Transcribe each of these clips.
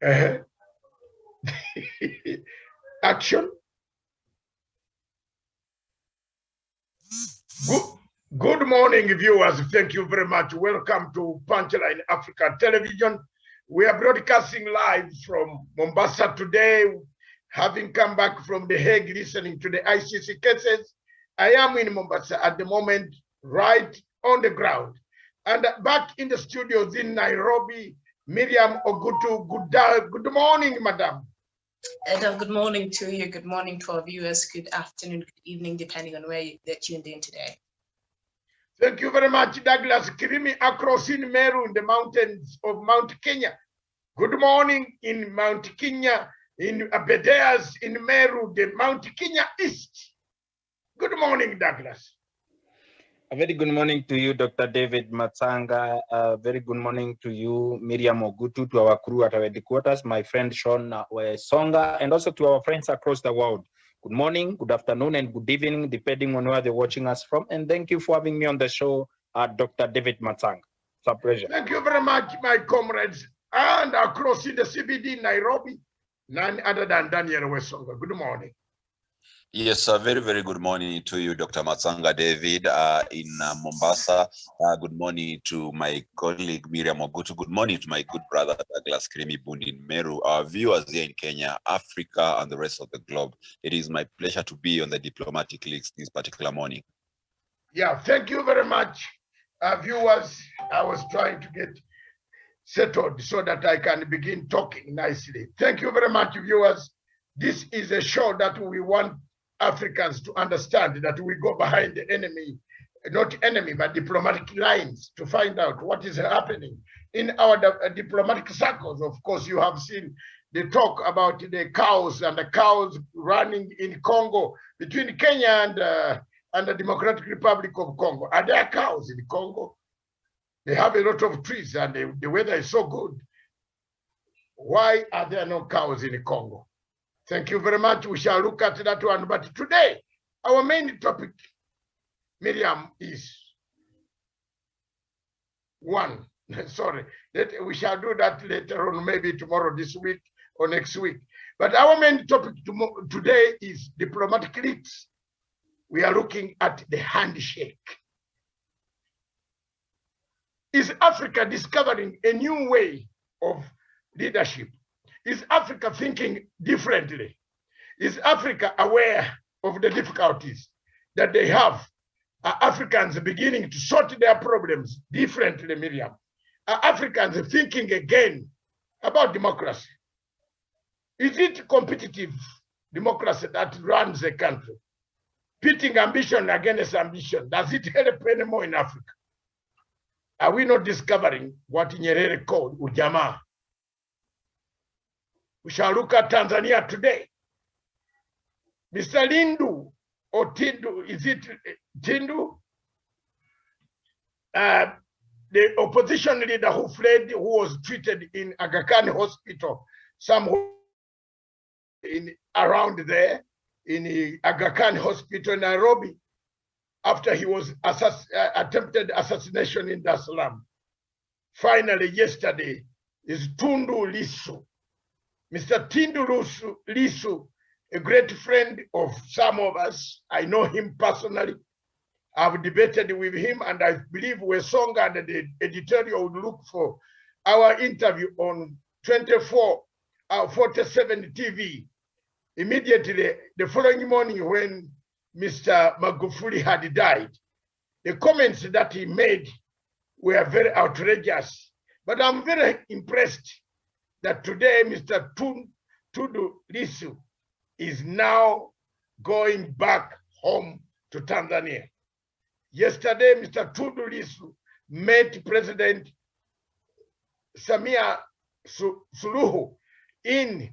Uh-huh. Action. Good morning, viewers. Thank you very much. Welcome to Punchline Africa Television. We are broadcasting live from Mombasa today, having come back from The Hague, listening to the ICC cases. I am in Mombasa at the moment, right on the ground. And back in the studios in Nairobi, Miriam Ogutu. Good morning, madam. Good morning to you. Good morning to our viewers. Good afternoon, good evening, depending on where they're tuned in today. Thank you very much, Douglas Kirimi, across in Meru, in the mountains of Mount Kenya. Good morning in Mount Kenya, in Abedeas, in Meru, the Mount Kenya East. Good morning, Douglas. A very good morning to you, Dr. David Matsanga. A very good morning to you, Miriam Ogutu, to our crew at our headquarters, my friend Sean Songa, and also to our friends across the world. Good morning, good afternoon, and good evening, depending on where they're watching us from. And thank you for having me on the show, Dr. David Matsanga. It's a pleasure. Thank you very much, my comrades. And across in the CBD, Nairobi, none other than Daniel Wesonga. Good morning. Yes, a very, very good morning to you, Dr. Matsanga David, in Mombasa. Good morning to my colleague, Miriam Ogutu. Good morning to my good brother, Douglas Kirimi Bundi in Meru. Our viewers here in Kenya, Africa, and the rest of the globe. It is my pleasure to be on the diplomatic leaks this particular morning. Yeah, thank you very much, viewers. I was trying to get settled so that I can begin talking nicely. Thank you very much, viewers. This is a show that we want Africans to understand that we go behind the enemy, not enemy, but diplomatic lines to find out what is happening in our diplomatic circles. Of course, you have seen the talk about the cows and the cows running in Congo between Kenya and the Democratic Republic of Congo. Are there cows in Congo? They have a lot of trees and the weather is so good. Why are there no cows in Congo? Thank you very much. We shall look at that one. But today, our main topic, Miriam, is one. Sorry, we shall do that later on, maybe tomorrow, this week, or next week. But our main topic today is diplomatic leaks. We are looking at the handshake. Is Africa discovering a new way of leadership? Is Africa thinking differently? Is Africa aware of the difficulties that they have? Are Africans beginning to sort their problems differently, Miriam? Are Africans thinking again about democracy? Is it competitive democracy that runs a country? Pitting ambition against ambition, does it help anymore in Africa? Are we not discovering what Nyerere called ujamaa? We shall look at Tanzania today. Mr. Lindu, or Tindu, is it Tindu? The opposition leader who fled, who was treated in Aga Khan Hospital, somewhere around there, in the Aga Khan Hospital in Nairobi, after he was attempted assassination in Dar es Salaam. Finally, yesterday, is Tundu Lissu. Mr. Tundu Lissu, a great friend of some of us. I know him personally. I've debated with him, and I believe Wesonga and the editorial would look for our interview on 47 TV. Immediately, the following morning when Mr. Magufuli had died, the comments that he made were very outrageous. But I'm very impressed that today Mr. Tundu Lissu is now going back home to Tanzania. Yesterday, Mr. Tundu Lissu met President Samia Suluhu in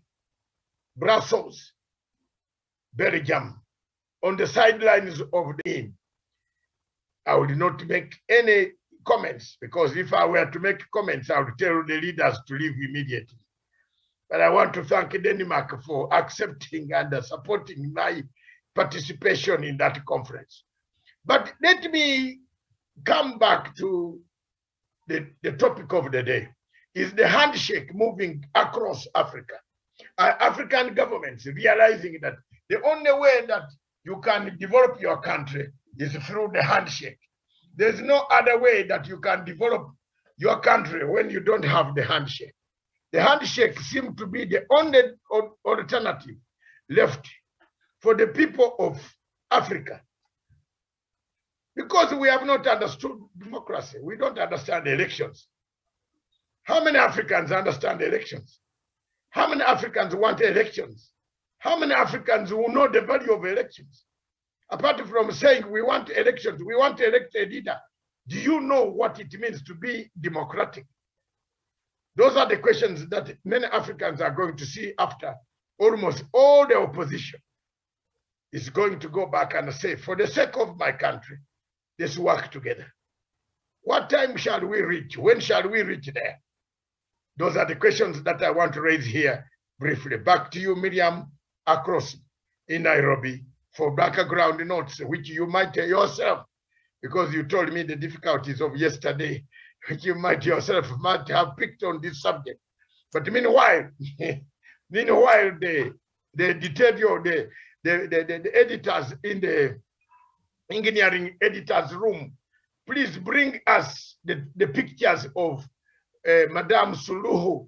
Brussels, Belgium, on the sidelines of the inn. I will not make any comments, because if I were to make comments, I would tell the leaders to leave immediately. But I want to thank Denmark for accepting and supporting my participation in that conference. But let me come back to the topic of the day. is the handshake moving across Africa. African governments realizing that the only way that you can develop your country is through the handshake. There's no other way that you can develop your country when you don't have the handshake. The handshake seems to be the only alternative left for the people of Africa. Because we have not understood democracy. We don't understand elections. How many Africans understand elections? How many Africans want elections? How many Africans who know the value of elections? Apart from saying we want elections, we want to elect a leader. Do you know what it means to be democratic? Those are the questions that many Africans are going to see after almost all the opposition is going to go back and say, for the sake of my country, let's work together. What time shall we reach? When shall we reach there? Those are the questions that I want to raise here briefly. Back to you, Miriam, across in Nairobi for background notes, which you might yourself, because you told me the difficulties of yesterday, which you might yourself might have picked on this subject. But meanwhile, the editors in the engineering editors room, please bring us the pictures of Madame Suluhu,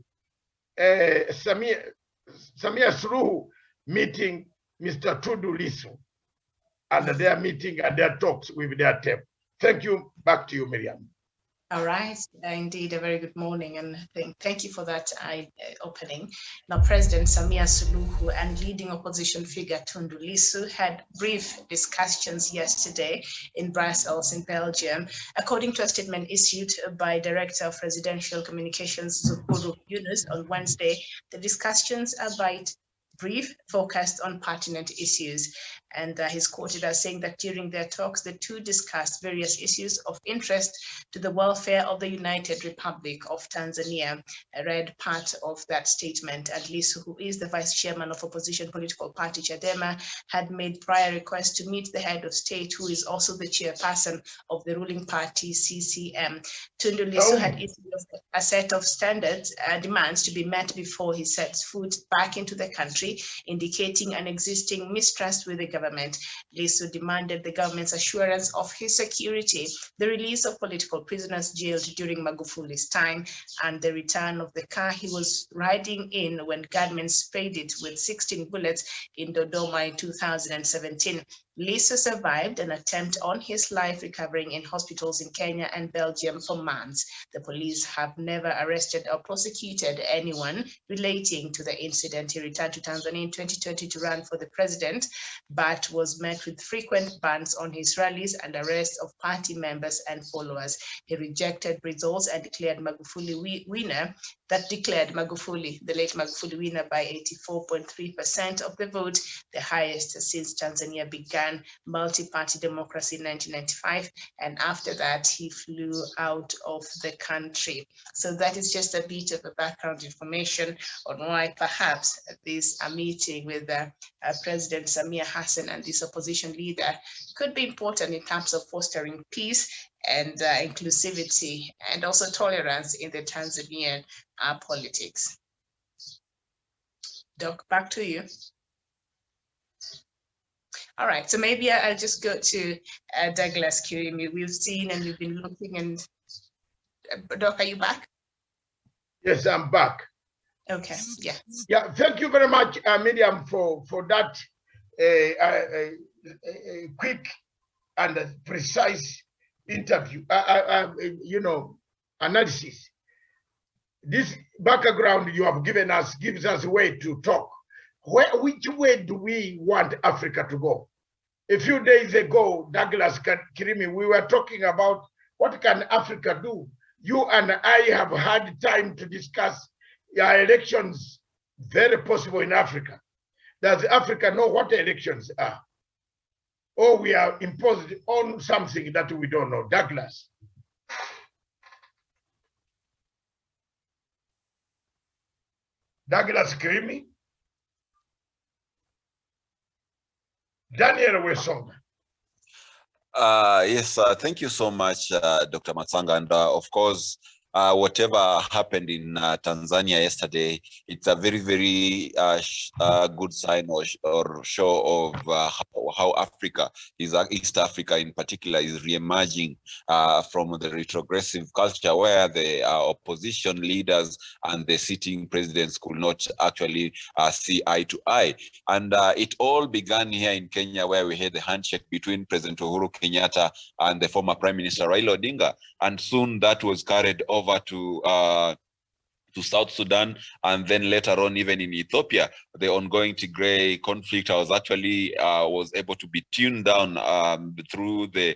Samia Suluhu meeting Mr. Tundu Lissu, and their meeting and their talks with their team. Thank you. Back to you, Miriam. All right, indeed, a very good morning, and thank you for that opening. Now, President Samia Suluhu and leading opposition figure Tundu Lissu had brief discussions yesterday in Brussels, in Belgium. According to a statement issued by Director of Presidential Communications Zukuru Yunus on Wednesday, the discussions are brief, focused on pertinent issues. And he's quoted as saying that during their talks, the two discussed various issues of interest to the welfare of the United Republic of Tanzania. I read part of that statement. And Lissu, who is the vice chairman of opposition political party Chadema, had made prior requests to meet the head of state, who is also the chairperson of the ruling party CCM. Tundu Lissu had issued a set of standards, demands to be met before he sets foot back into the country, indicating an existing mistrust with the government. Lissu demanded the government's assurance of his security, the release of political prisoners jailed during Magufuli's time, and the return of the car he was riding in when gunmen sprayed it with 16 bullets in Dodoma in 2017. Lissu survived an attempt on his life, recovering in hospitals in Kenya and Belgium for months. The police have never arrested or prosecuted anyone relating to the incident. He returned to Tanzania in 2020 to run for the president, but was met with frequent bans on his rallies and arrests of party members and followers. He rejected results and declared Magufuli winner. That declared Magufuli, the late Magufuli, winner by 84.3% of the vote, the highest since Tanzania began multi-party democracy in 1995. And after that, he flew out of the country. So that is just a bit of a background information on why perhaps this meeting with President Samia Hassan and this opposition leader could be important in terms of fostering peace and inclusivity and also tolerance in the Tanzanian politics. Doc, back to you. All right, so maybe I'll just go to Douglas Kirimi. We've seen and we've been looking, and Doc, are you back? Yes, I'm back. Okay, yeah. Yeah, thank you very much, Miriam, for that quick and precise interview, analysis. This background you have given us gives us a way to talk. Which way do we want Africa to go? A few days ago, Douglas Kirimi, we were talking about what can Africa do. You and I have had time to discuss elections, very possible in Africa. Does Africa know what elections are? Or we are imposed on something that we don't know? Douglas. Douglas Kirimi. Daniel Wesonga. Yes, thank you so much, Dr. Matsanga. And of course, whatever happened in Tanzania yesterday, it's a very, very good sign or show of how Africa East Africa in particular is re-emerging from the retrogressive culture where the opposition leaders and the sitting presidents could not actually see eye to eye. And it all began here in Kenya, where we had the handshake between President Uhuru Kenyatta and the former Prime Minister Raila Odinga. And soon that was carried over to South Sudan, and then later on even in Ethiopia, the ongoing Tigray conflict was actually able to be tuned down through the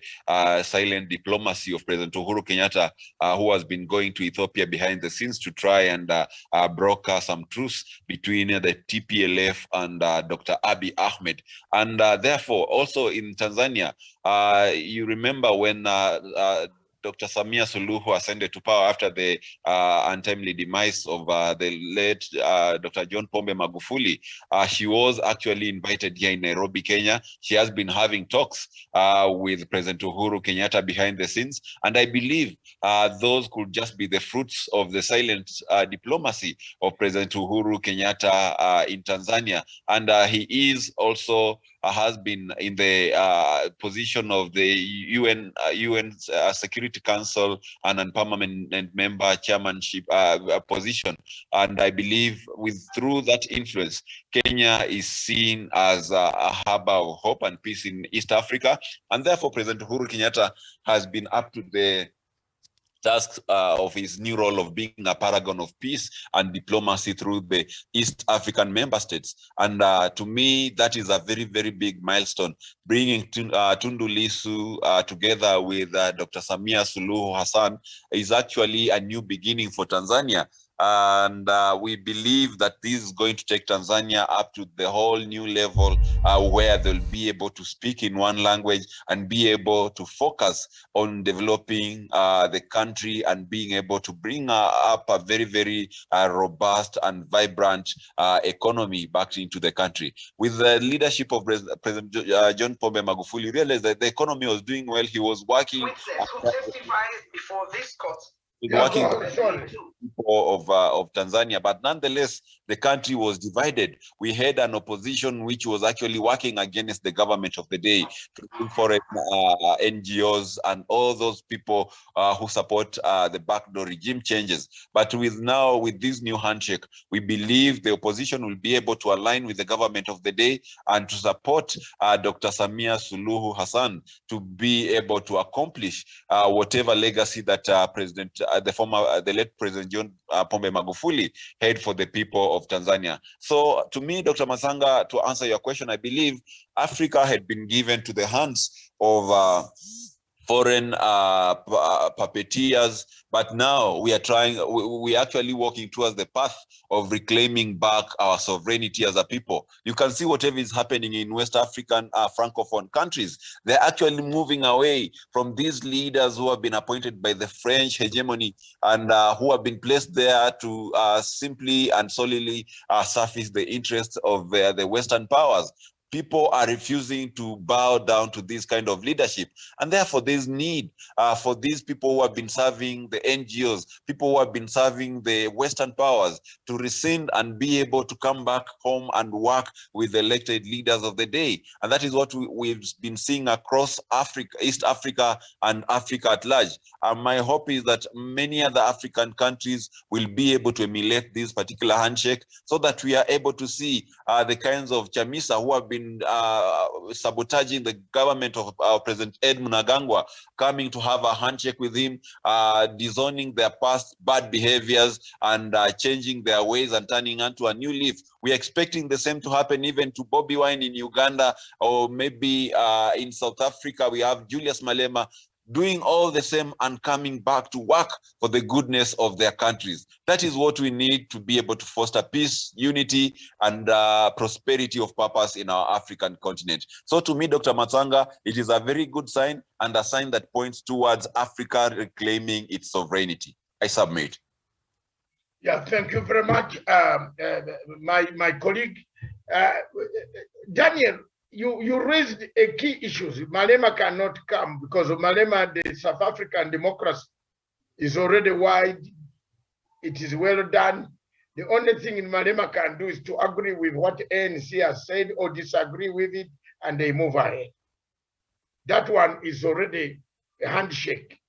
silent diplomacy of President Uhuru Kenyatta, who has been going to Ethiopia behind the scenes to try and broker some truce between the TPLF and Dr. Abiy Ahmed. And therefore, also in Tanzania, you remember when Dr. Samia Suluhu ascended to power after the untimely demise of the late Dr. John Pombe Magufuli. She was actually invited here in Nairobi, Kenya. She has been having talks with President Uhuru Kenyatta behind the scenes. And I believe those could just be the fruits of the silent diplomacy of President Uhuru Kenyatta in Tanzania. And he is also has been in the position of the UN Security Council and permanent member chairmanship position. And I believe through that influence, Kenya is seen as a harbor of hope and peace in East Africa. And therefore, President Uhuru Kenyatta has been up to the task of his new role of being a paragon of peace and diplomacy through the East African member states. And to me, that is a very, very big milestone. Bringing Tundu Lissu together with Dr. Samia Suluhu Hassan is actually a new beginning for Tanzania. And we believe that this is going to take Tanzania up to the whole new level where they'll be able to speak in one language and be able to focus on developing the country and being able to bring up a very, very robust and vibrant economy back into the country. With the leadership of President John Pombe Magufuli, realized that the economy was doing well. He was working. Witness who testifies before this court. Working of Tanzania, but nonetheless, the country was divided. We had an opposition which was actually working against the government of the day, through foreign NGOs and all those people who support the backdoor regime changes. But with this new handshake, we believe the opposition will be able to align with the government of the day and to support Dr. Samia Suluhu Hassan to be able to accomplish whatever legacy that the late President John Pombe Magufuli had for the people of Tanzania. So to me, Dr. Matsanga, to answer your question, I believe Africa had been given to the hands of foreign puppeteers, but now we are actually walking towards the path of reclaiming back our sovereignty as a people. You can see whatever is happening in West African Francophone countries. They're actually moving away from these leaders who have been appointed by the French hegemony and who have been placed there to simply and solely surface the interests of the Western powers. People are refusing to bow down to this kind of leadership. And therefore, there's need for these people who have been serving the NGOs, people who have been serving the Western powers to rescind and be able to come back home and work with the elected leaders of the day. And that is what we've been seeing across Africa, East Africa and Africa at large. And my hope is that many other African countries will be able to emulate this particular handshake so that we are able to see the kinds of Chamisa who have been sabotaging the government of President Ed Mnangagwa coming to have a handshake with him, disowning their past bad behaviors and changing their ways and turning onto a new leaf. We are expecting the same to happen even to Bobi Wine in Uganda, or maybe in South Africa we have Julius Malema doing all the same and coming back to work for the goodness of their countries. That is what we need to be able to foster peace, unity, and prosperity of purpose in our African continent. So to me, Dr. Matsanga, it is a very good sign and a sign that points towards Africa reclaiming its sovereignty. I submit. Yeah, thank you very much, my colleague. Daniel, you raised a key issue. Malema cannot come because of Malema, the South African democracy is already wide. It is well done. The only thing Malema can do is to agree with what ANC has said or disagree with it, and they move ahead. That one is already a handshake.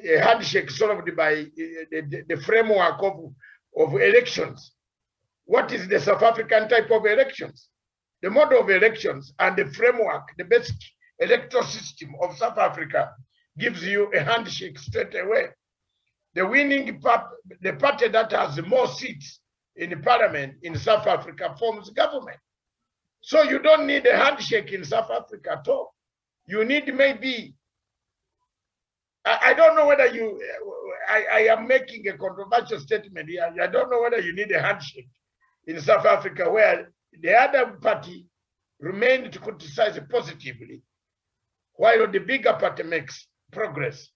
A handshake solved by the framework of elections. What is the South African type of elections? The model of elections and the framework, the basic electoral system of South Africa gives you a handshake straight away. The winning the party that has more seats in the parliament in South Africa forms government. So you don't need a handshake in South Africa at all. You need maybe, I don't know whether you, I am making a controversial statement here. I don't know whether you need a handshake in South Africa where the other party remained to criticize positively, while the bigger party makes progress.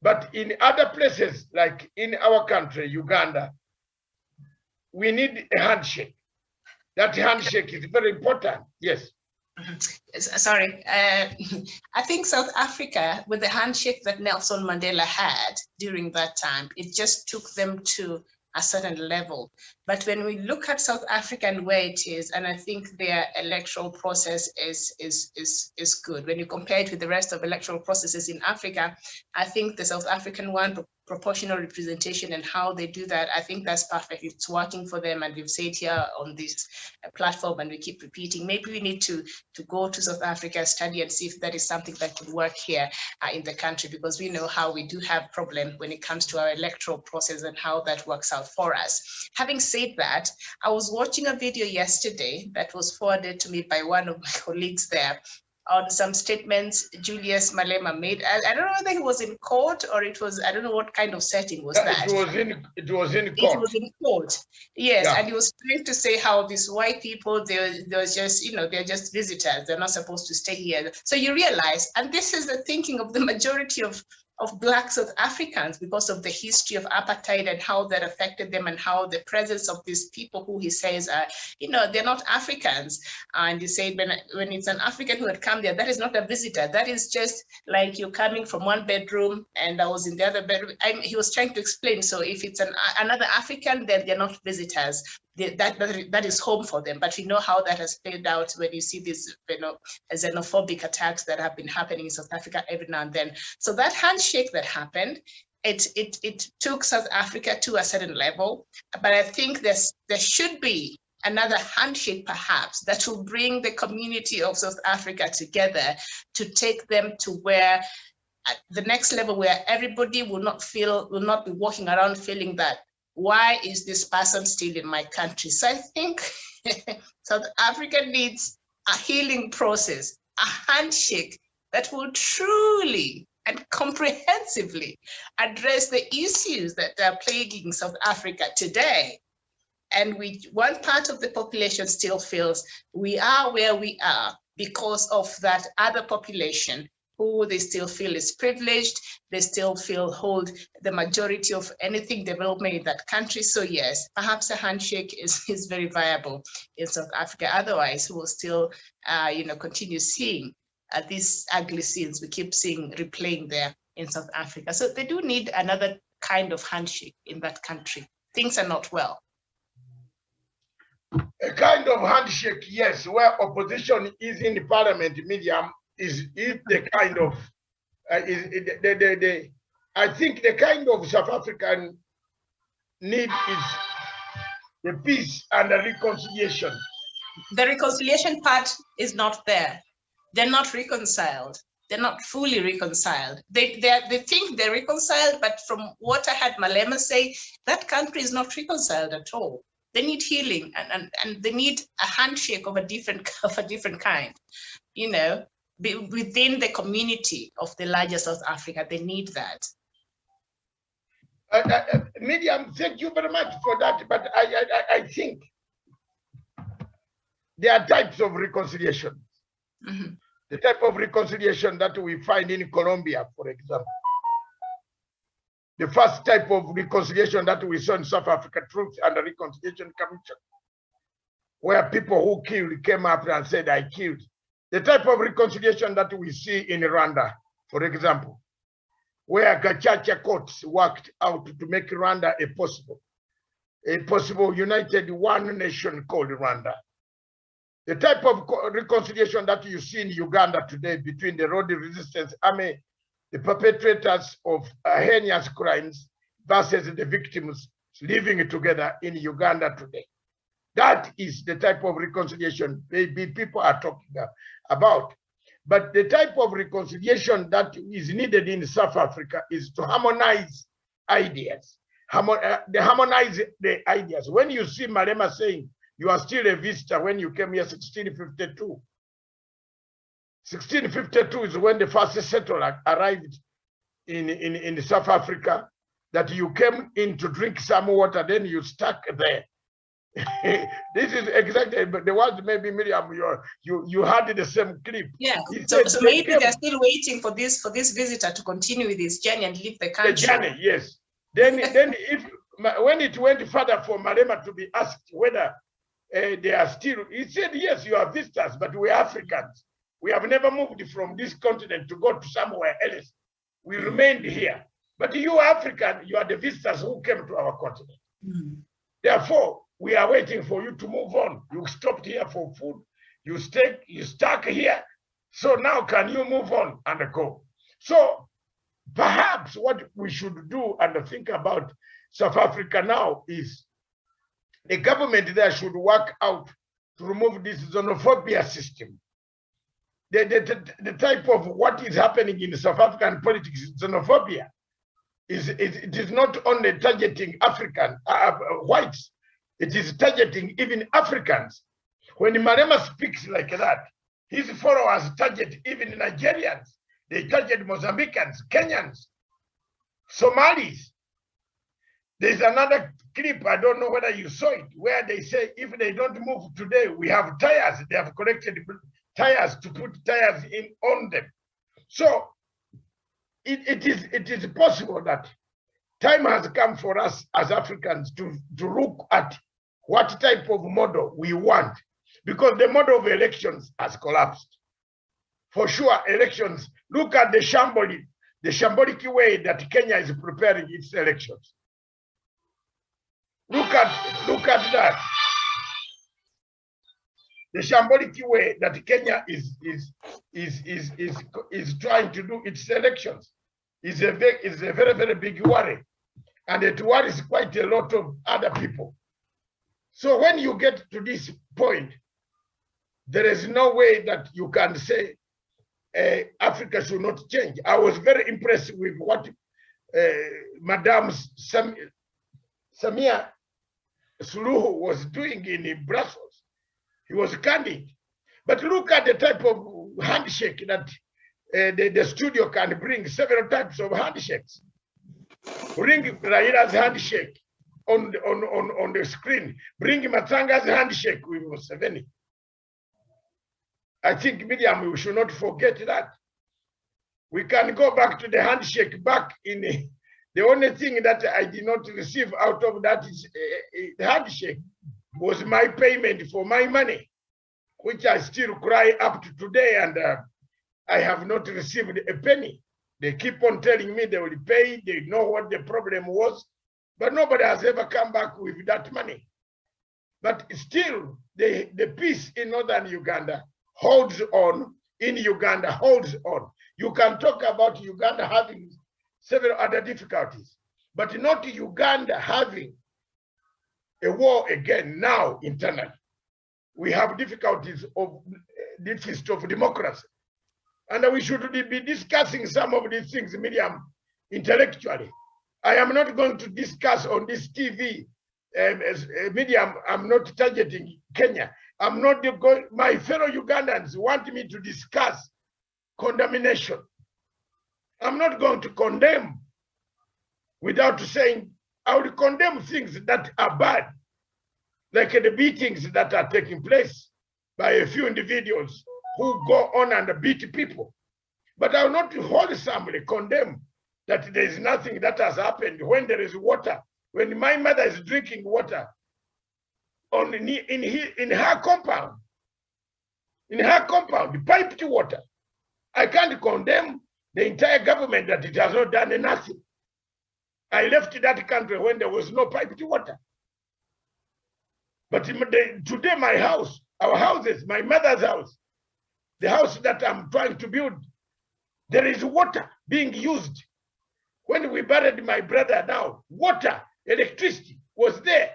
But in other places, like in our country, Uganda, we need a handshake. That handshake is very important. Yes. Sorry, I think South Africa, with the handshake that Nelson Mandela had during that time, it just took them to a certain level. But when we look at South Africa and where it is, and I think their electoral process is good. When you compare it with the rest of electoral processes in Africa, I think the South African one, proportional representation and how they do that, I think that's perfect. It's working for them, and we've said here on this platform, and we keep repeating, maybe we need to go to South Africa, study and see if that is something that could work here in the country, because we know how we do have problem when it comes to our electoral process and how that works out for us. Having said that, I was watching a video yesterday that was forwarded to me by one of my colleagues there on some statements Julius Malema made. I don't know whether he was in court or it was, I don't know what kind of setting was that. It was in court. It was in court, yes. Yeah. And he was trying to say how these white people, they're just, you know, they're just visitors. They're not supposed to stay here. So you realize, and this is the thinking of the majority of Black South Africans, because of the history of apartheid and how that affected them, and how the presence of these people who he says are, you know, they're not Africans. And he said when it's an African who had come there, that is not a visitor. That is just like you're coming from one bedroom and I was in the other bedroom. He was trying to explain. So if it's another African, then they're not visitors. That is home for them. But we know how that has played out when you see these, you know, xenophobic attacks that have been happening in South Africa every now and then. So that handshake that happened, it took South Africa to a certain level. But I think there should be another handshake perhaps that will bring the community of South Africa together to take them to where the next level, where everybody will not be walking around feeling that, why is this person still in my country? So I think South Africa needs a healing process, a handshake that will truly and comprehensively address the issues that are plaguing South Africa today. And one part of the population still feels we are where we are because of that other population who they still feel is privileged, they still feel hold the majority of anything development in that country. So yes, perhaps a handshake is very viable in South Africa. Otherwise, we will still continue seeing these ugly scenes we keep seeing replaying there in South Africa. So they do need another kind of handshake in that country. Things are not well. A kind of handshake, yes, where opposition is in the parliament, medium, is the kind of I think the kind of South African need is the peace and the reconciliation. The reconciliation part is not there. They're not reconciled. They're not fully reconciled. They think they're reconciled, but from what I had Malema say, that country is not reconciled at all. They need healing and they need a handshake of a different kind, you know. Within the community of the larger South Africa, they need that. Miriam, thank you very much for that. But I think there are types of reconciliation. Mm-hmm. The type of reconciliation that we find in Colombia, for example. The first type of reconciliation that we saw in South Africa, Truth and the Reconciliation Commission, where people who killed came up and said, I killed. The type of reconciliation that we see in Rwanda, for example, where Gachacha courts worked out to make Rwanda a possible united one nation called Rwanda. The type of reconciliation that you see in Uganda today between the Road Resistance Army, the perpetrators of heinous crimes, versus the victims living together in Uganda today. That is the type of reconciliation maybe people are talking about. But the type of reconciliation that is needed in South Africa is to harmonize ideas. Harmonize the ideas. When you see Malema saying you are still a visitor when you came here 1652. 1652 is when the first settler arrived in South Africa, that you came in to drink some water, then you stuck there. This is exactly, but the words maybe Miriam, you had the same clip. Yeah, so maybe they're still waiting for this visitor to continue with his journey and leave the country. The journey, yes. Then when it went further for Malema to be asked whether they are still, he said, yes, you are visitors, but we are Africans. We have never moved from this continent to go to somewhere else. We remained here. But you are African, you are the visitors who came to our continent. Therefore, we are waiting for you to move on. You stopped here for food. You stuck here. So now can you move on and go? So perhaps what we should do and think about South Africa now is the government there should work out to remove this xenophobia system. The type of what is happening in South African politics, xenophobia, it is not only targeting African whites, it is targeting even Africans. When Malema speaks like that, his followers target even Nigerians, they target Mozambicans, Kenyans, Somalis. There's another clip, I don't know whether you saw it, where they say if they don't move today, we have tires. They have collected tires to put tires on them. So it is possible that time has come for us as Africans to look at what type of model we want, because the model of elections has collapsed. For sure, elections, look at the shambolic way that Kenya is preparing its elections. Look at that. The shambolic way that Kenya is trying to do its elections is a very, very big worry. And it worries quite a lot of other people. So when you get to this point, there is no way that you can say Africa should not change. I was very impressed with what Madame Samia Suluhu was doing in Brussels. He was candid. But look at the type of handshake that the studio can bring, several types of handshakes. Bring Raila's handshake on the screen. Bring Matsanga's handshake with Museveni. I think, Miriam, we should not forget that. We can go back to the handshake back in the only thing that I did not receive out of that is the handshake was my payment for my money, which I still cry up to today, and I have not received a penny. They keep on telling me they will pay, they know what the problem was, but nobody has ever come back with that money. But still, the peace in northern Uganda holds on, holds on. You can talk about Uganda having several other difficulties, but not Uganda having a war again now internally. We have difficulties of deficit of democracy. And we should be discussing some of these things, Miriam, intellectually. I am not going to discuss on this TV, Miriam, I'm not targeting Kenya. I'm not going, my fellow Ugandans want me to discuss condemnation. I'm not going to condemn without saying, I will condemn things that are bad, like the beatings that are taking place by a few individuals who go on and beat people. But I will not wholesomely condemn that there is nothing that has happened when there is water. When my mother is drinking water in her compound, piped water, I can't condemn the entire government that it has not done nothing. I left that country when there was no piped water. But today my house, our houses, my mother's house, the house that I'm trying to build, there is water being used. When we buried my brother now, water, electricity was there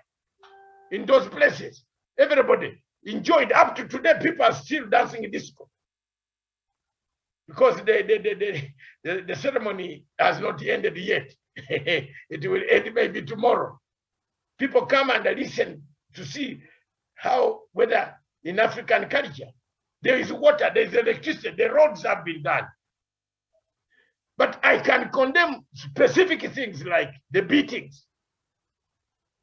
in those places. Everybody enjoyed. Up to today, people are still dancing in disco. Because the ceremony has not ended yet. It will end maybe tomorrow. People come and listen to see how, whether in African culture, there is water, there is electricity, the roads have been done. But I can condemn specific things like the beatings.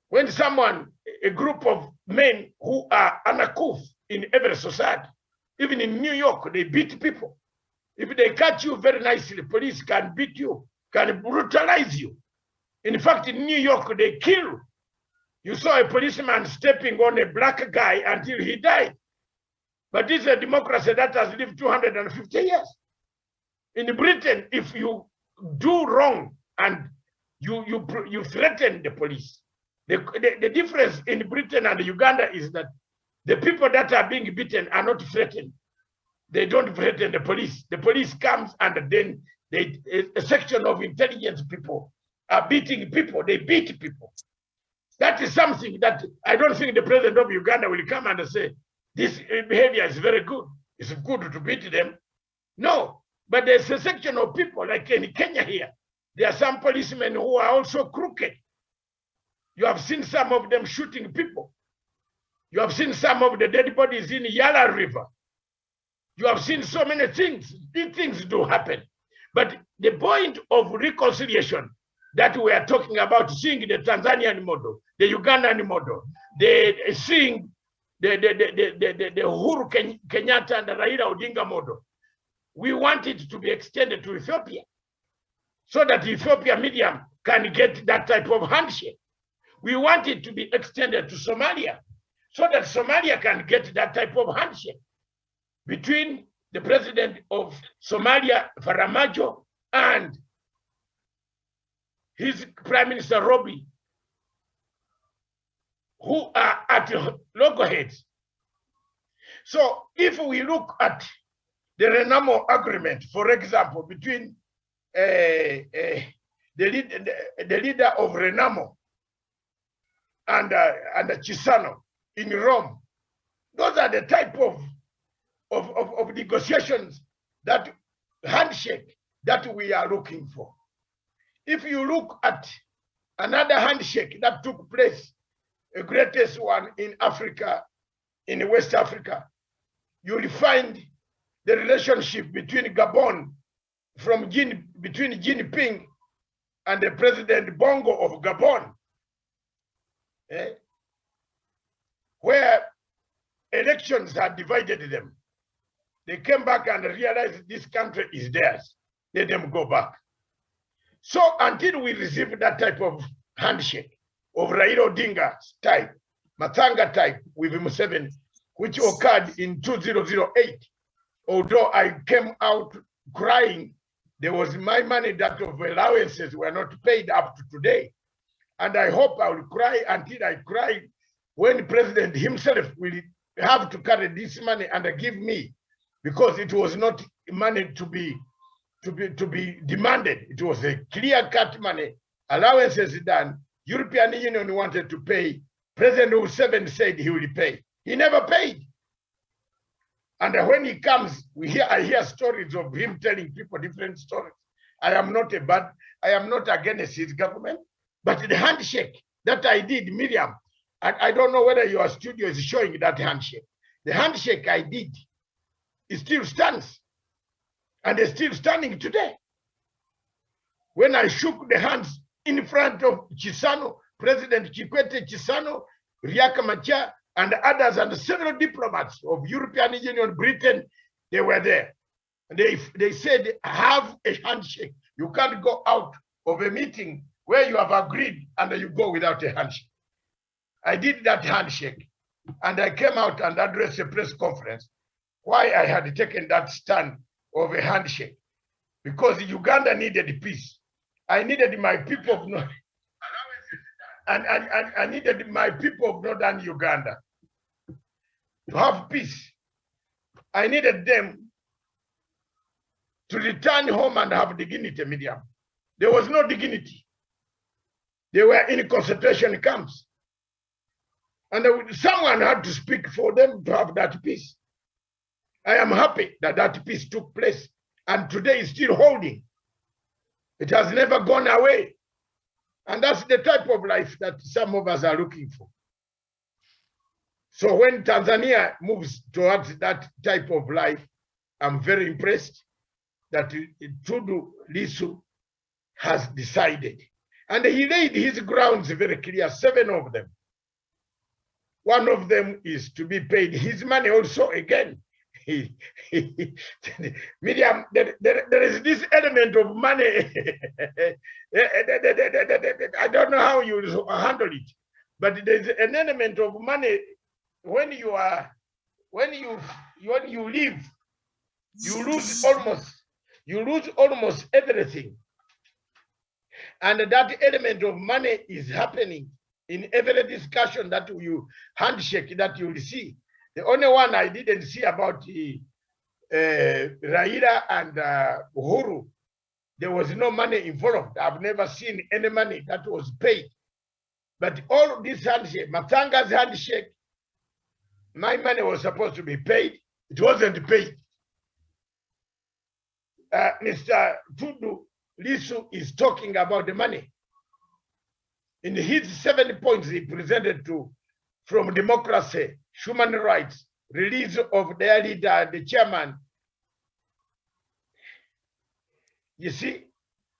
When someone, a group of men who are uncouth in every society, even in New York, they beat people. If they catch you very nicely, police can beat you, can brutalize you. In fact, in New York, they kill. You saw a policeman stepping on a black guy until he died. But this is a democracy that has lived 250 years. In Britain, if you do wrong and you threaten the police, the difference in Britain and Uganda is that the people that are being beaten are not threatened. They don't threaten the police. The police comes and then a section of intelligence people are beating people. They beat people. That is something that I don't think the president of Uganda will come and say, this behavior is very good. It's good to beat them. No, but there's a section of people like in Kenya here. There are some policemen who are also crooked. You have seen some of them shooting people. You have seen some of the dead bodies in Yala River. You have seen so many things. These things do happen. But the point of reconciliation that we are talking about, seeing the Tanzanian model, the Ugandan model, seeing the Uhuru Kenyatta and the Raila Odinga model, we want it to be extended to Ethiopia so that Ethiopia medium can get that type of handshake. We want it to be extended to Somalia so that Somalia can get that type of handshake between the president of Somalia, Faramajo, and his Prime Minister Robi, who are at loggerheads. So if we look at the Renamo agreement, for example, between the leader of Renamo and Chisano in Rome, those are the type of negotiations, that handshake that we are looking for. If you look at another handshake that took place, the greatest one in Africa, in West Africa, you will find the relationship between Gabon, between Jinping and the President Bongo of Gabon, where elections had divided them. They came back and realized this country is theirs. Let them go back. So until we receive that type of handshake of Raila Odinga's type, Mathanga type with Museveni, which occurred in 2008, although I came out crying, there was my money that of allowances were not paid up to today. And I hope I will cry until I cry when the president himself will have to carry this money and give me, because it was not money to be demanded. It was a clear-cut money. Allowances done. European Union wanted to pay. President Museveni said he will pay. He never paid. And when he comes, I hear stories of him telling people different stories. I am not against his government, but the handshake that I did, Miriam, I don't know whether your studio is showing that handshake. The handshake I did, it still stands. And it's still standing today. When I shook the hands in front of Chisano, President Kikwete Chisano, Riek Machar, and others, and several diplomats of European Union, Britain, they were there. And they said, have a handshake. You can't go out of a meeting where you have agreed and you go without a handshake. I did that handshake, and I came out and addressed a press conference why I had taken that stand of a handshake. because Uganda needed peace. I needed my people of North, and I needed my people of Northern Uganda to have peace. I needed them to return home and have dignity, Miriam. There was no dignity. They were in concentration camps. And someone had to speak for them to have that peace. I am happy that that peace took place, and today is still holding. It has never gone away. And that's the type of life that some of us are looking for. So when Tanzania moves towards that type of life, I'm very impressed that Tundu Lissu has decided. And he laid his grounds very clear, 7 of them. One of them is to be paid his money also again. Miriam, there is this element of money. I don't know how you handle it, but there's an element of money when you leave, you lose almost everything. And that element of money is happening in every discussion that you handshake that you will see. The only one I didn't see about Raila and Uhuru, there was no money involved. I've never seen any money that was paid. But all of this handshake, Matsanga's handshake, my money was supposed to be paid. It wasn't paid. Mr. Tundu Lissu is talking about the money. In his 7 points he presented from democracy, human rights, release of their leader, the chairman. You see,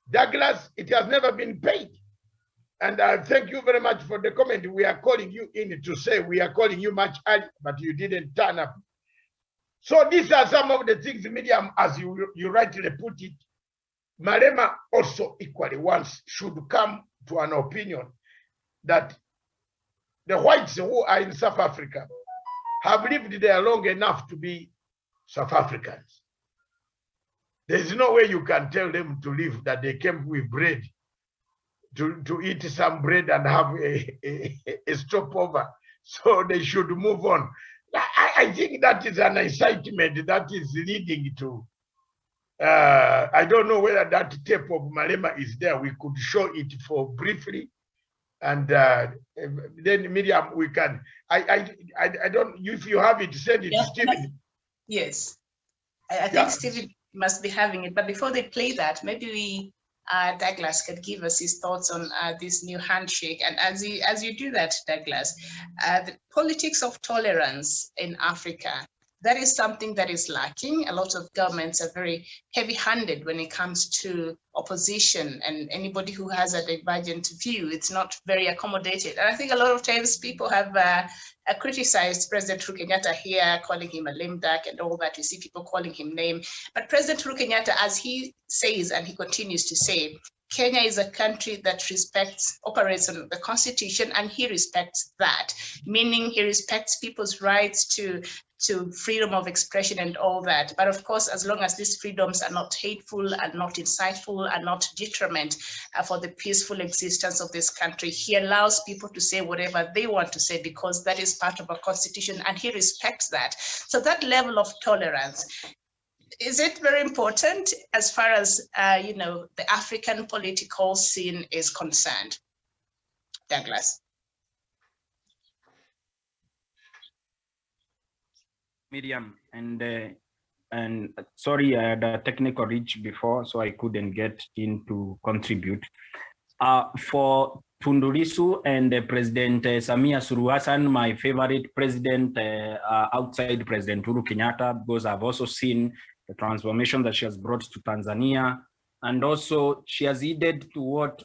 Douglas, it has never been paid. And I thank you very much for the comment. We are calling you in to say we are calling you much earlier, but you didn't turn up. So these are some of the things, Miriam, as you rightly put it, Malema also equally should come to an opinion that the whites who are in South Africa have lived there long enough to be South Africans. There is no way you can tell them to live, that they came with bread, to eat some bread and have a stopover. So they should move on. I think that is an incitement that is leading to, I don't know whether that tape of Malema is there. We could show it for briefly. And then Miriam, we can, I don't, if you have it, send it to Stephen. Yes, I think Stephen must be having it. But before they play that, maybe we, Douglas could give us his thoughts on this new handshake. And as you do that, Douglas, the politics of tolerance in Africa, that is something that is lacking. A lot of governments are very heavy-handed when it comes to opposition, and anybody who has a divergent view, it's not very accommodated. And I think a lot of times people have criticized President Uhuru Kenyatta here, calling him a lame duck and all that. You see people calling him name. But President Uhuru Kenyatta, as he says, and he continues to say, Kenya is a country that operates on the Constitution, and he respects that, meaning he respects people's rights to freedom of expression and all that. But of course, as long as these freedoms are not hateful and not insightful and not detriment for the peaceful existence of this country, he allows people to say whatever they want to say, because that is part of our Constitution, and he respects that. So that level of tolerance, is it very important as far as, the African political scene is concerned? Douglas. Miriam, and sorry, I had a technical reach before, so I couldn't get in to contribute. For Tundu Lissu and President Samia Suluhu Hassan, my favorite president outside President Uhuru Kenyatta, because I've also seen the transformation that she has brought to Tanzania, and also she has heeded to what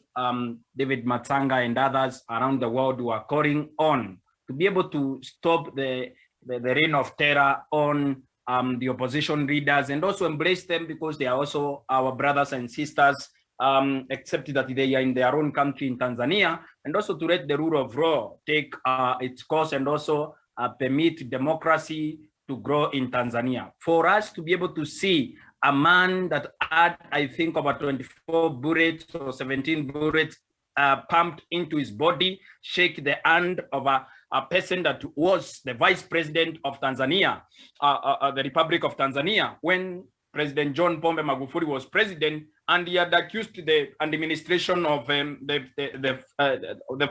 David Matsanga and others around the world were calling on, to be able to stop the reign of terror on the opposition leaders, and also embrace them because they are also our brothers and sisters, except that they are in their own country in Tanzania, and also to let the rule of law take its course, and also permit democracy to grow in Tanzania. For us to be able to see a man that had, I think, about 24 bullets or 17 bullets pumped into his body, shake the hand of a person that was the vice president of Tanzania, the Republic of Tanzania, when President John Pombe Magufuli was president, and he had accused the administration of the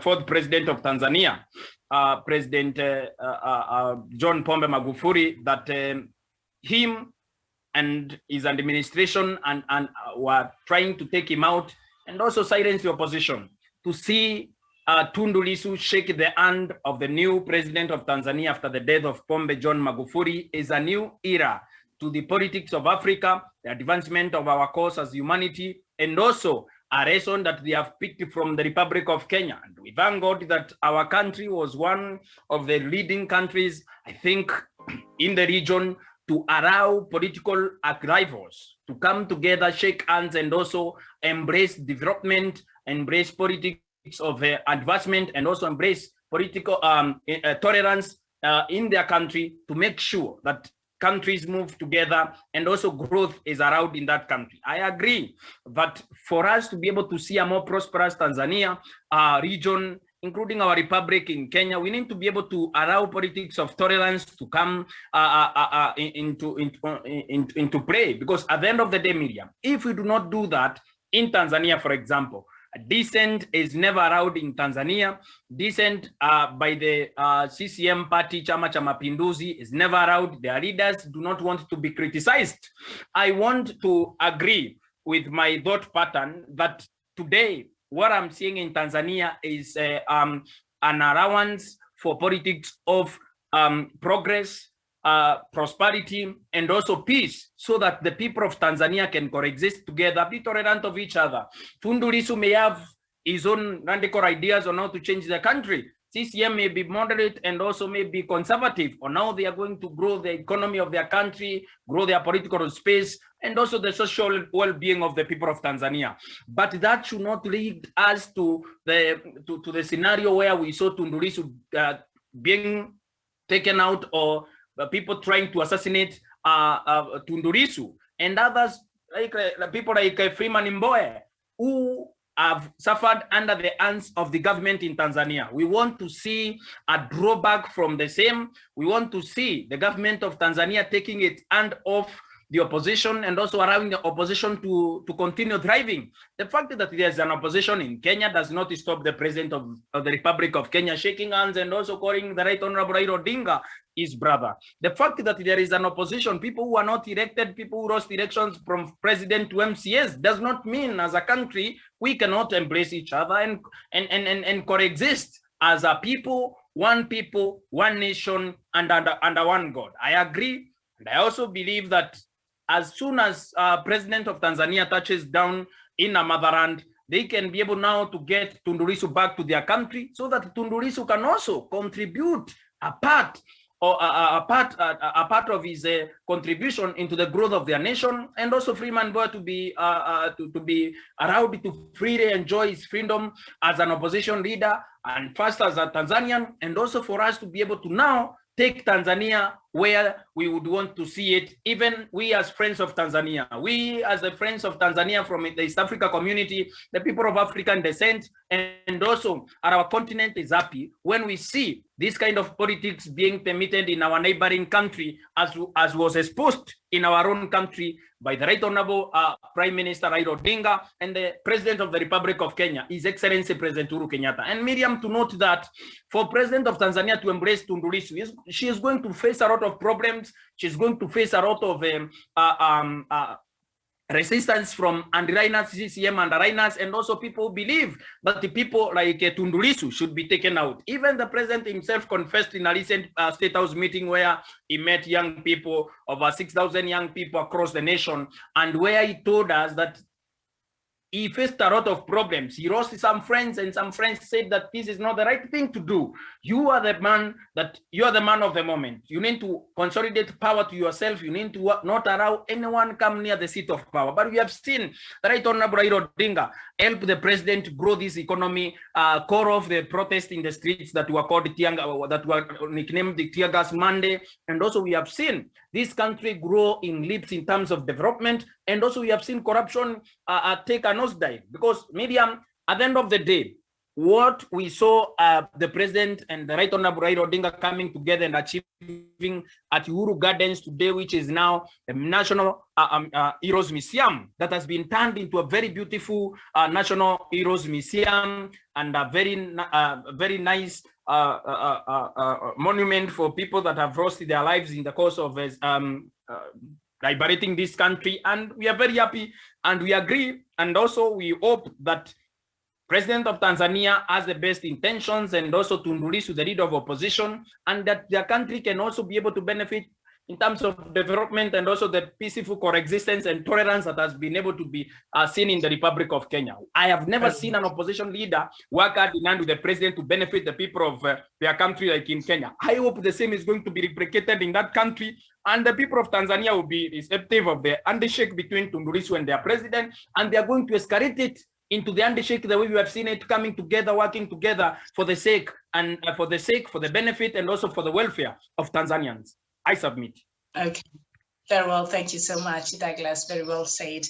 fourth president of Tanzania, President John Pombe Magufuli, that him and his administration and were trying to take him out and also silence the opposition. To see Tundu Lissu shake the hand of the new president of Tanzania after the death of Pombe John Magufuli is a new era to the politics of Africa, the advancement of our cause as humanity, and also a lesson that they have picked from the Republic of Kenya. And we thank God that our country was one of the leading countries, I think, in the region to allow political rivals to come together, shake hands, and also embrace development, embrace politics of advancement, and also embrace political tolerance in their country to make sure that countries move together and also growth is allowed in that country. I agree that for us to be able to see a more prosperous Tanzania region, including our republic in Kenya, we need to be able to allow politics of tolerance to come into play. Because at the end of the day, Miriam, if we do not do that in Tanzania, for example, dissent is never allowed in Tanzania. Dissent by the CCM party, Chama cha Mapinduzi, is never allowed. Their leaders do not want to be criticized. I want to agree with my thought pattern that today, what I'm seeing in Tanzania is an allowance for politics of progress, prosperity, and also peace, so that the people of Tanzania can coexist together, be tolerant of each other. Tundu Lissu may have his own radical ideas on how to change the country. CCM may be moderate and also may be conservative on how they are going to grow the economy of their country, grow their political space, and also the social well-being of the people of Tanzania. But that should not lead us to the scenario where we saw Tundu Lissu being taken out, or people trying to assassinate Tundu Lissu, and others like people like Freeman Mbowe, who have suffered under the hands of the government in Tanzania. We want to see a drawback from the same. We want to see the government of Tanzania taking its hand off the opposition and also allowing the opposition to continue thriving. The fact that there's an opposition in Kenya does not stop the president of the Republic of Kenya shaking hands and also calling the Right Honorable Raila Odinga his brother. The fact that there is an opposition, people who are not elected, people who lost elections from president to MCS, does not mean as a country we cannot embrace each other and coexist as a people, one nation, and under one God. I agree, and I also believe that as soon as President of Tanzania touches down in a motherland, they can be able now to get Tundu Lissu back to their country, so that Tundu Lissu can also contribute a part of his contribution into the growth of their nation, and also Freeman Mbowe to be allowed to freely enjoy his freedom as an opposition leader and first as a Tanzanian, and also for us to be able to now take Tanzania where we would want to see it, even we as friends of Tanzania, we as the friends of Tanzania from the East Africa community, the people of African descent, and also our continent is happy when we see this kind of politics being permitted in our neighboring country, as was exposed in our own country by the Right Honorable Prime Minister Raila Odinga and the President of the Republic of Kenya, His Excellency President Uhuru Kenyatta. And Miriam, to note that for President of Tanzania to embrace Tundu Lissu, she is going to face a lot of problems. She's going to face a lot of resistance from anti-Rhinas, CCM anti-Rhinas, and also people believe that the people like Tundu Lissu should be taken out. Even the president himself confessed in a recent State House meeting where he met young people, over 6,000 young people across the nation, and where he told us that he faced a lot of problems. He lost some friends, and some friends said that this is not the right thing to do. You are the man of the moment. You need to consolidate power to yourself. You need to not allow anyone come near the seat of power. But we have seen the Right Honorable Raila Odinga help the president grow this economy, call off the protest in the streets that were called that were nicknamed the Tear Gas Monday. And also we have seen this country grow in leaps in terms of development. And also we have seen corruption take a nosedive, because Miriam, at the end of the day, what we saw the president and the Right Honorable Raila Odinga coming together and achieving at Uhuru Gardens today, which is now a National Heroes Museum that has been turned into a very beautiful National Heroes Museum, and a very nice monument for people that have lost their lives in the course of liberating this country. And we are very happy and we agree, and also we hope that President of Tanzania has the best intentions, and also Tundu Lissu, the leader of opposition, and that their country can also be able to benefit in terms of development, and also the peaceful coexistence and tolerance that has been able to be seen in the Republic of Kenya. I have never seen an opposition leader work hard in hand with the president to benefit the people of their country like in Kenya. I hope the same is going to be replicated in that country, and the people of Tanzania will be receptive of the handshake between Tundu Lissu and their president, and they are going to escalate it into the handshake the way we have seen it, coming together, working together for the sake, and for the benefit, and also for the welfare of Tanzanians. I submit. Okay, very well. Thank you so much, Douglas. Very well said.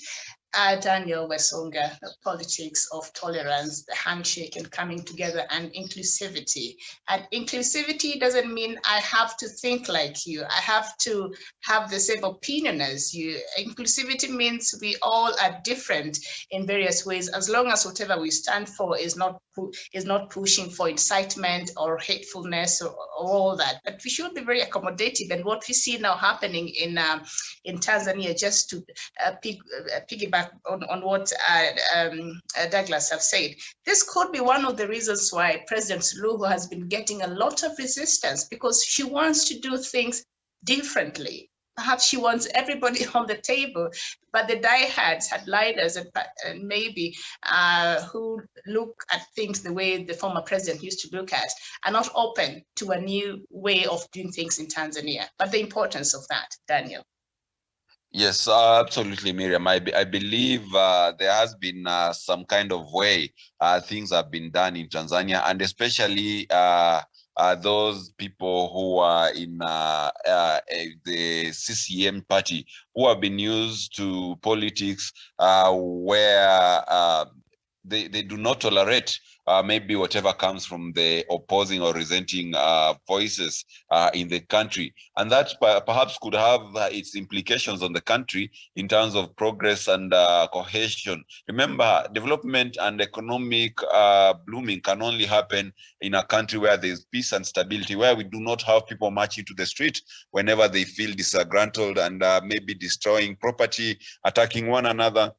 Daniel Wesonga, the politics of tolerance, the handshake and coming together, and inclusivity. And inclusivity doesn't mean I have to think like you. I have to have the same opinion as you. Inclusivity means we all are different in various ways, as long as whatever we stand for is not pushing for incitement or hatefulness or all that. But we should be very accommodative. And what we see now happening in Tanzania, just to piggyback on what Douglas have said, this could be one of the reasons why President Suluhu has been getting a lot of resistance, because she wants to do things differently. Perhaps she wants everybody on the table, but the diehards, hardliners, and maybe who look at things the way the former president used to look at, are not open to a new way of doing things in Tanzania. But the importance of that, Daniel. Yes, absolutely, Miriam. I believe there has been some kind of way things have been done in Tanzania, and especially those people who are in the CCM party, who have been used to politics where they do not tolerate maybe whatever comes from the opposing or resenting voices in the country. And that perhaps could have its implications on the country in terms of progress and cohesion. Remember, development and economic blooming can only happen in a country where there's peace and stability, where we do not have people marching to the street whenever they feel disgruntled and maybe destroying property, attacking one another,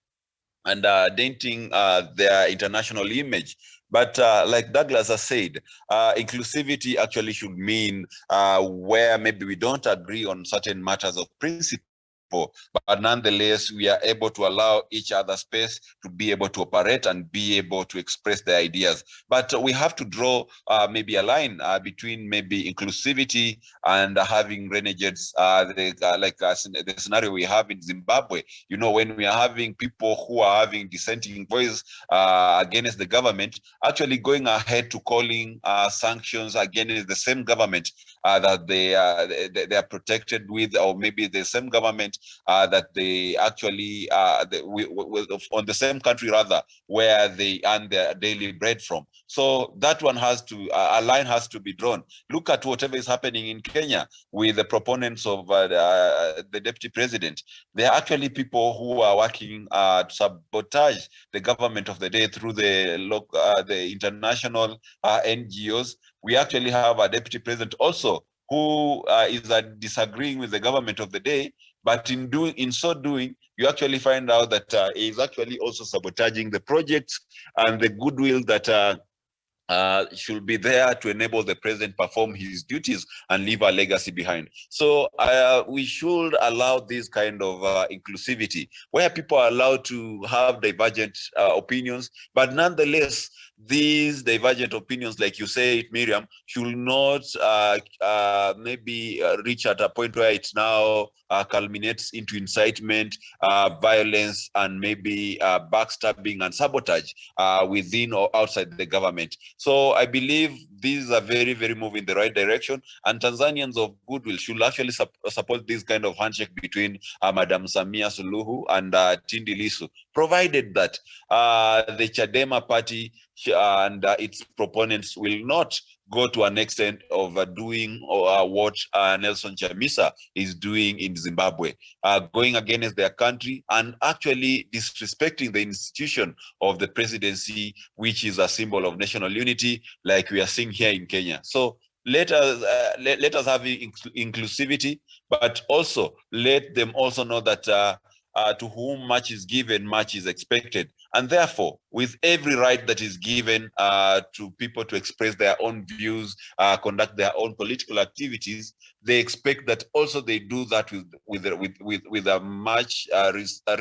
and denting their international image. But like Douglas has said, inclusivity actually should mean where maybe we don't agree on certain matters of principle, but nonetheless, we are able to allow each other space to be able to operate and be able to express their ideas. But we have to draw maybe a line between maybe inclusivity and having renegades, like the scenario we have in Zimbabwe. You know, when we are having people who are having dissenting voice against the government, actually going ahead to calling sanctions against the same government that they are protected with, or maybe the same government that they actually on the same country rather, where they earn their daily bread from. So that one has to, a line has to be drawn. Look at whatever is happening in Kenya with the proponents of the deputy president. They are actually people who are working to sabotage the government of the day through the international NGOs. We actually have a deputy president also who is disagreeing with the government of the day, but in so doing, you actually find out that he is actually also sabotaging the projects and the goodwill that should be there to enable the president perform his duties and leave a legacy behind. So we should allow this kind of inclusivity where people are allowed to have divergent opinions, but nonetheless, these divergent opinions, like you say it, Miriam, should not maybe reach at a point where it now culminates into incitement, violence, and maybe backstabbing and sabotage within or outside the government. So I believe these are very, very moving in the right direction, and Tanzanians of goodwill should actually support this kind of handshake between Madam Samia Suluhu and Tundu Lissu, provided that the Chadema party and its proponents will not go to an extent of doing what Nelson Chamisa is doing in Zimbabwe, going against their country and actually disrespecting the institution of the presidency, which is a symbol of national unity, like we are seeing here in Kenya. So let us have inclusivity, but also let them also know that to whom much is given, much is expected. And therefore, with every right that is given to people to express their own views, conduct their own political activities, they expect that also they do that with a much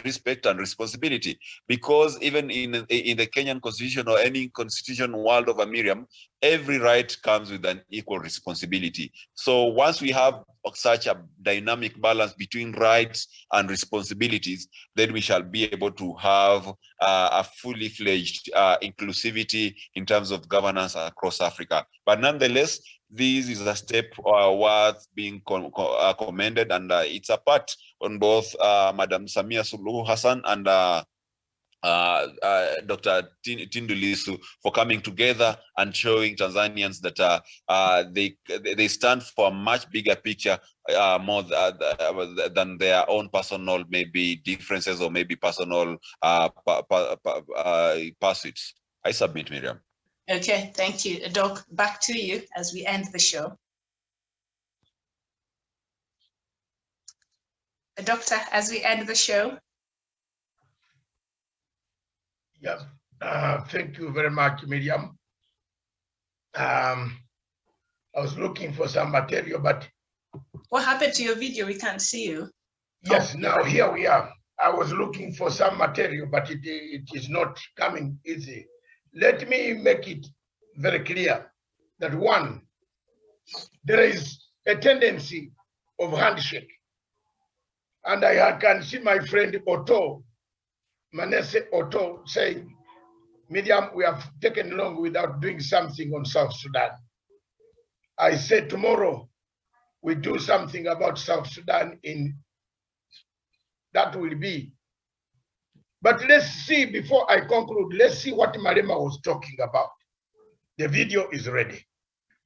respect and responsibility. Because even in the Kenyan constitution or any constitution world over, Miriam, every right comes with an equal responsibility. So once we have such a dynamic balance between rights and responsibilities, then we shall be able to have a fully fledged inclusivity in terms of governance across Africa. But nonetheless, this is a step worth being commended, and it's a part on both Madam Samia Suluhu Hassan and Dr. Tundu Lissu for coming together and showing Tanzanians that they stand for a much bigger picture, more than their own personal maybe differences or maybe personal pursuits. I submit, Miriam. Okay, thank you. Doc, back to you as we end the show. Doctor, as we end the show. Yes, thank you very much, Miriam. I was looking for some material, but... What happened to your video? We can't see you. Yes, now here we are. I was looking for some material, but it is not coming easy. Let me make it very clear that one, there is a tendency of handshake. And I can see my friend Otto, Manesse Otto, saying, Miriam, we have taken long without doing something on South Sudan. I said tomorrow we do something about South Sudan that will be. But let's see, before I conclude, let's see what Marema was talking about. The video is ready.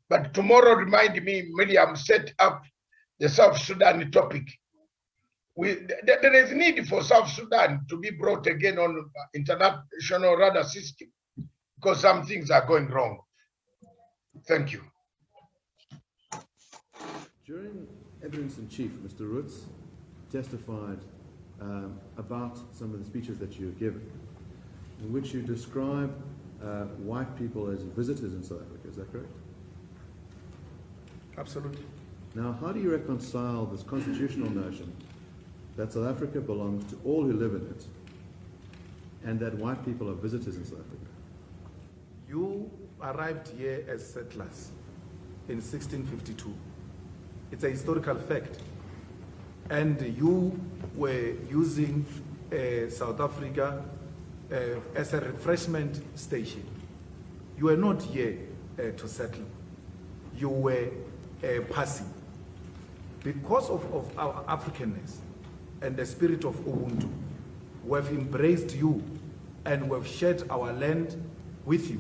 But tomorrow, remind me, Miriam, set up the South Sudan topic. There is need for South Sudan to be brought again on international radar system because some things are going wrong. Thank you. During evidence in chief, Mr. Roots testified about some of the speeches that you have given, in which you describe white people as visitors in South Africa. Is that correct? Absolutely. Now, how do you reconcile this constitutional notion that South Africa belongs to all who live in it, and that white people are visitors in South Africa? You arrived here as settlers in 1652. It's a historical fact. And you were using South Africa as a refreshment station. You were not here to settle. You were passing. Because of our Africanness and the spirit of Ubuntu, we have embraced you and we have shared our land with you.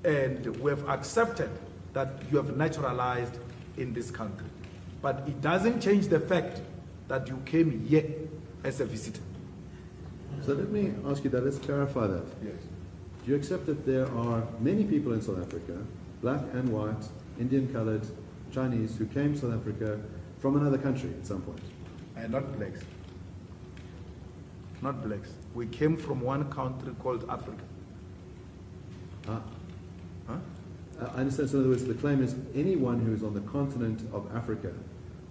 And we have accepted that you have naturalized in this country. But it doesn't change the fact that you came here as a visitor. So let me ask you that, let's clarify that. Yes. Do you accept that there are many people in South Africa, black and white, Indian colored, Chinese, who came to South Africa from another country at some point? Not blacks. Not blacks. We came from one country called Africa. Ah. Huh? I understand. So in other words, the claim is anyone who is on the continent of Africa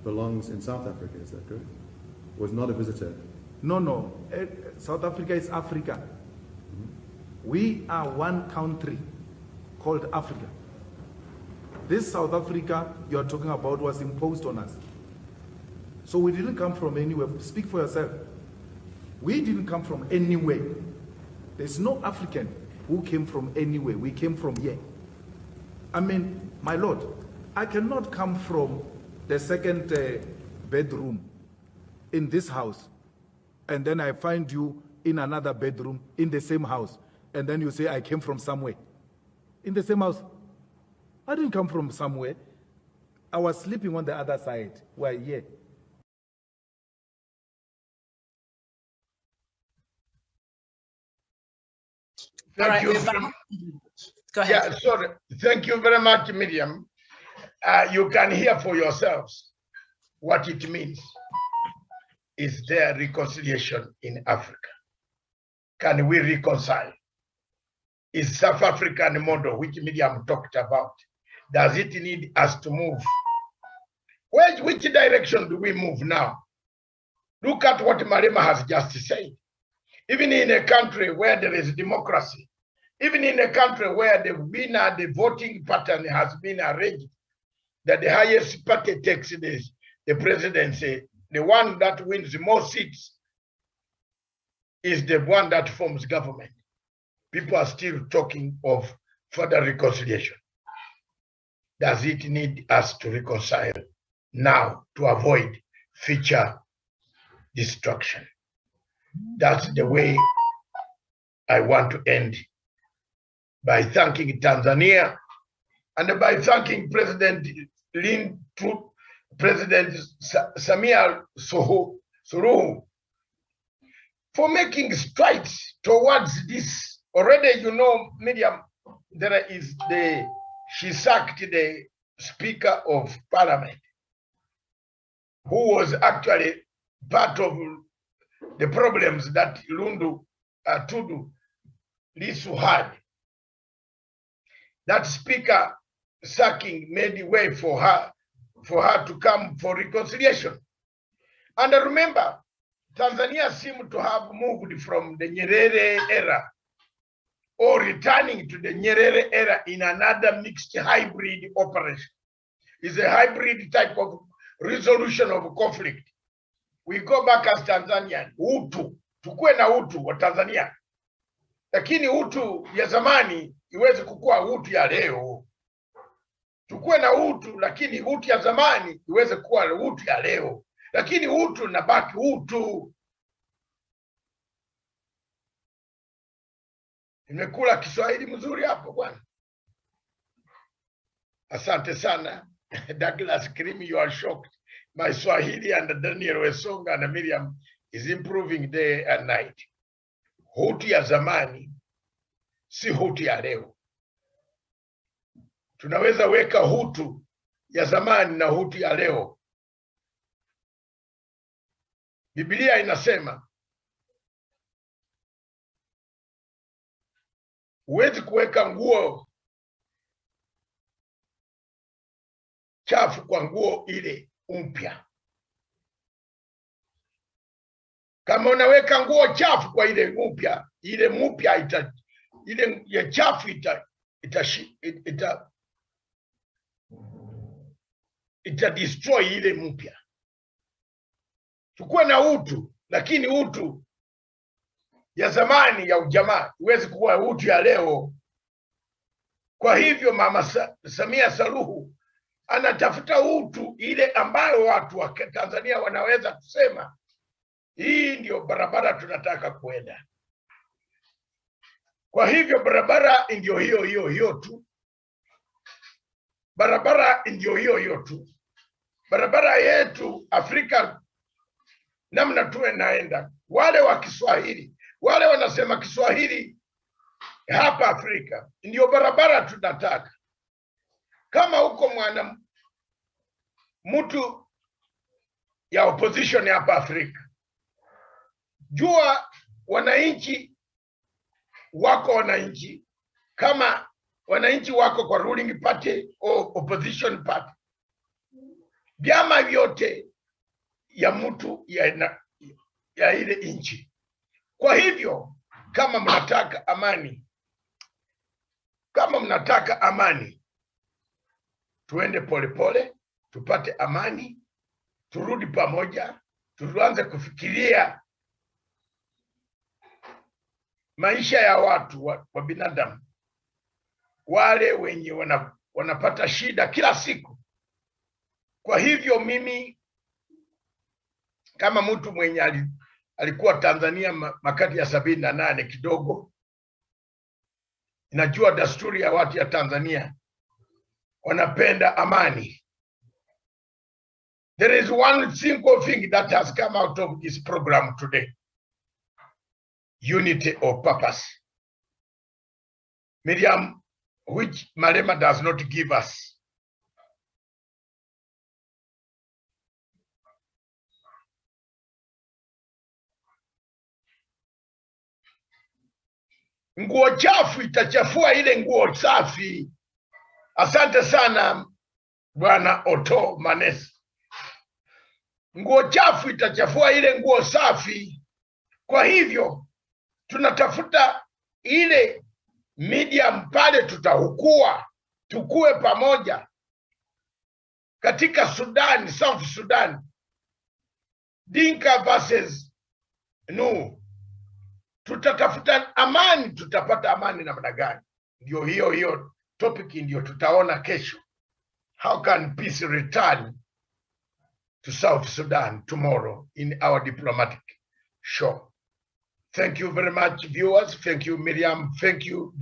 belongs in South Africa. Is that correct? Was not a visitor. No. South Africa is Africa. We are one country called Africa. This South Africa you are talking about was imposed on us. So we didn't come from anywhere. Speak for yourself. We didn't come from anywhere. There's no African who came from anywhere. We came from here. I mean, my Lord, I cannot come from the second bedroom in this house, and then I find you in another bedroom in the same house, and then you say I came from somewhere. In the same house. I didn't come from somewhere. I was sleeping on the other side. Why, here. Thank you. Go ahead. Yeah, sorry. Thank you very much, Miriam. You can hear for yourselves what it means. Is there reconciliation in Africa? Can we reconcile? Is South African model, which Miriam talked about, does it need us to move? Which direction do we move now? Look at what Marema has just said. Even in a country where there is democracy, even in a country where the voting pattern has been arranged, that the highest party takes the presidency, the one that wins more seats is the one that forms government. People are still talking of further reconciliation. Does it need us to reconcile now to avoid future destruction? That's the way I want to end, by thanking Tanzania and by thanking President President Samia Suluhu for making strides towards this. Already, you know, Miriam, she sacked the Speaker of Parliament, who was actually part of the problems that Tundu Lissu had. That Speaker sacking made way for her to come for reconciliation. And remember, Tanzania seemed to have moved from the Nyerere era, or returning to the Nyerere era in another mixed hybrid operation. It's a hybrid type of resolution of conflict. We go back as Tanzanian, utu, tukue na utu wa Tanzania. Lakini utu ya zamani iweze kukua utu ya leo. Tukue na utu, lakini utu ya zamani iweze kuwa utu ya leo. Lakini utu na baki utu. Nimekula Kiswahili mzuri hapo bwana. Asante sana. Douglas Krimi, you are shocked. My Swahili and Daniel Wesonga and Miriam is improving day and night. Hutu ya zamani si hutu ya leo. Tunaweza weka hutu ya zamani na hutu ya leo. Biblia inasema huwezi kuweka nguo chafu kwa nguo ile mpya. Kama unaweka nguo chafu kwa ile mpya, ile ya chafu ita destroy ile mpya. Tukue na utu, lakini utu ya zamani ya ujamaa huwezi kuwa utu ya leo. Kwa hivyo Mama Samia Suluhu anatafuta utu ile ambayo watu wa Tanzania wanaweza kusema hii ndio barabara tunataka kwenda. Kwa hivyo barabara ndio hiyo tu. Barabara ndio hiyo tu. Barabara yetu Afrika namna tuwe naenda. Wale wa Kiswahili, wale wanasema Kiswahili hapa Afrika ndio barabara tunataka. Kama huko mtu ya opposition hapa Afrika, jua wananchi wako wananchi, kama wananchi wako kwa ruling party au opposition party, vyama vyote ya mtu ya ile nchi. Kwa hivyo kama mnataka amani, tuende polepole, tupate amani, turudi pamoja, tuanze kufikiria maisha ya watu wa binadamu, wale wenye wanapata shida kila siku. Kwa hivyo mimi kama mtu mwenye alikuwa Tanzania makati ya 78 kidogo, najua desturi ya watu ya Tanzania, wanapenda amani. There is one single thing that has come out of this program today: unity of purpose, Miriam, which Malema does not give us. Nguo chafu itachafua ile nguo safi. Asante sana Bwana Otto Manes. Nguo chafu itachafua ile nguo safi. Kwa hivyo tunatafuta ile medium pale, tukue pamoja katika Sudan, South Sudan, Dinka versus no. Tutatafuta amani, tutapata amani namna gani? Ndio hiyo topic ndio tutaona kesho. How can peace return to South Sudan tomorrow in our diplomatic show? Thank you very much, viewers. Thank you, Miriam. Thank you,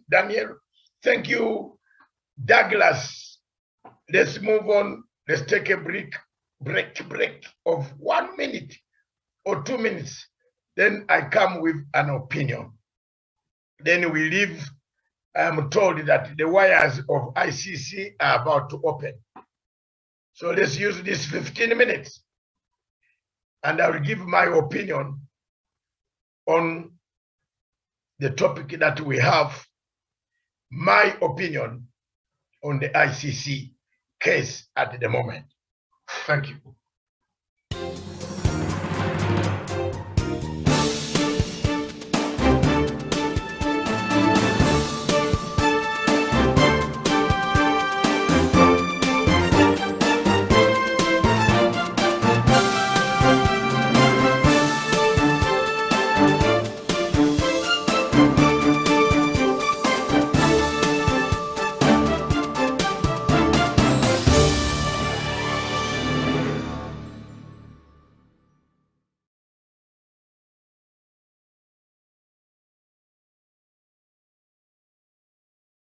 Daniel. Thank you, Douglas. Let's move on. Let's take a break of 1 minute or 2 minutes. Then I come with an opinion. Then we leave. I am told that the wires of ICC are about to open. So let's use this 15 minutes. And I will give my opinion on the topic that we have, my opinion on the ICC case at the moment. Thank you.